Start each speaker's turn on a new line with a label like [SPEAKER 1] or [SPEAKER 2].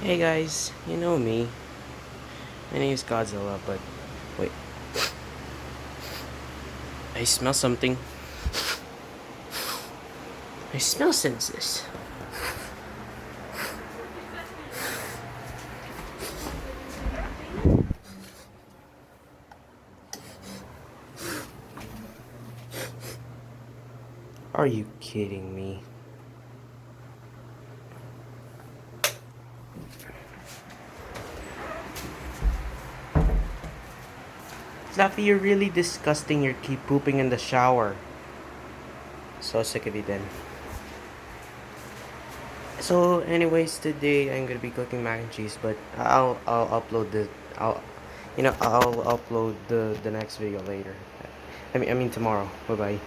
[SPEAKER 1] Hey guys, you know me. My name is Godzilla, but wait, I smell something. I smell senses. Are you kidding me? Fluffy, you're really disgusting. You keep pooping in the shower. So sick of you then. So, anyways, today I'm gonna be cooking mac and cheese, but I'll upload I'll upload the next video later. I mean tomorrow. Bye bye.